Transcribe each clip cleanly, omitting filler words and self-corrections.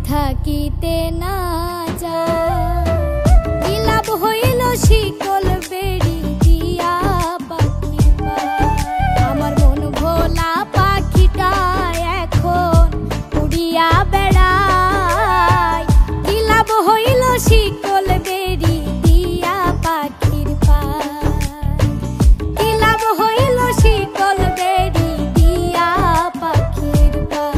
থাকিতে না যায়। কি লাভ হইল শিকল বেড়ি দিয়া পাখির পায়। আমার মন ভোলা পাখিটা এখন উড়িয়া বেড়ায়। কি লাভ হইল শিকল বেড়ি দিয়া পাখির পায়। কি লাভ হইল শিকল বেড়ি দিয়া পাখির পায়।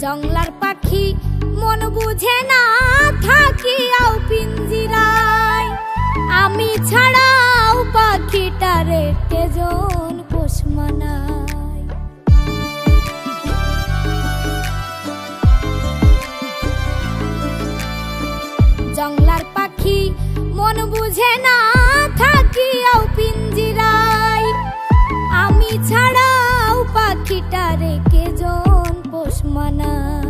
জংলার পাখি মন বুঝে না থাকিয়াও পিঞ্জিরায়। আমি ছাড়াও পাখিটারে কেজন পোষ মানায়। জংলার পাখি মন বুঝে না থাকিয়াও পিঞ্জিরায়। আমি ছাড়াও পাখিটারে কেজন পোষ মানায়।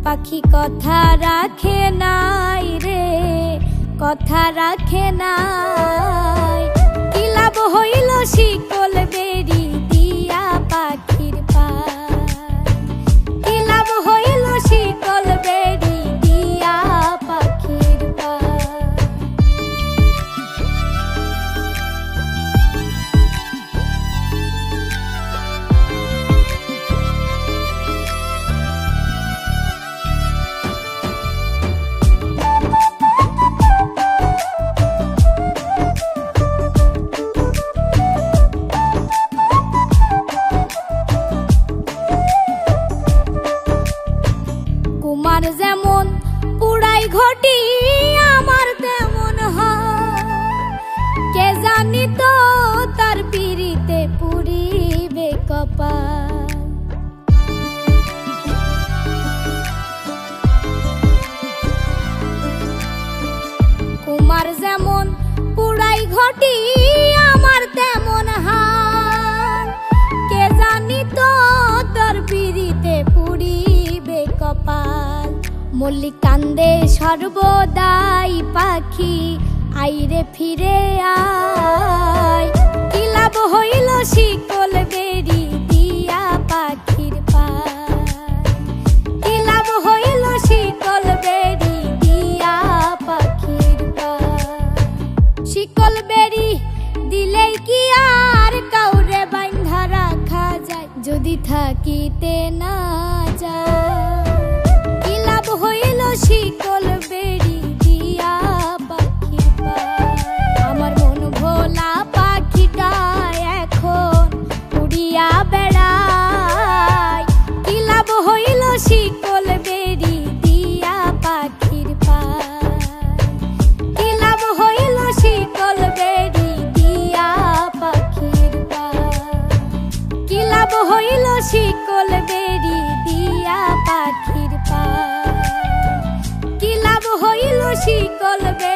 পাখি কথা রাখে নাই রে, কথা রাখে নাই। কি লাভ হইল শিকল বেড়ি দিয়া পাখির পায়। কি লাভ হইল শিকল বেড়ি দিয়া পাখির পায়। কুমার যেমন পুড়াই ঘটি আমার তেমন হয়। কে জানি তো তার পিড়িতে পুরিবে কপাল। কুমার যেমন পুড়াই ঘটি আমার তেমন হয়। কে জানি তো তার পিড়িতে পুরিবে কপাল। মল্লিক কান্দে সর্বদাই পাখি আইরে ফিরে আয়। কি লাভ হইল শিকল বেড়ি দিয়া পাখির পায়। কি লাভ হইল শিকল বেড়ি দিয়া পাখির পায়। শিকল বেড়ি দিলেই কি আর কাউরে বাঁধা রাখা যায়। যদি থাকিতে না যায়। কি লাভ হইল শিকল বেড়ি দিয়া পাখির পায়। আমার মন ভোলা পাখিটা এখন উড়িয়া বেড়ায়। কি লাভ হইল শিকল বেড়ি দিয়া পাখির পায়। কি লাভ হইল শিকল বেড়ি দিয়া পাখির পায়। কি লাভ হইল শিকল বেড়ি দিয়া পাখির পায়। কি লাভ হইল শিকল বেড়ি।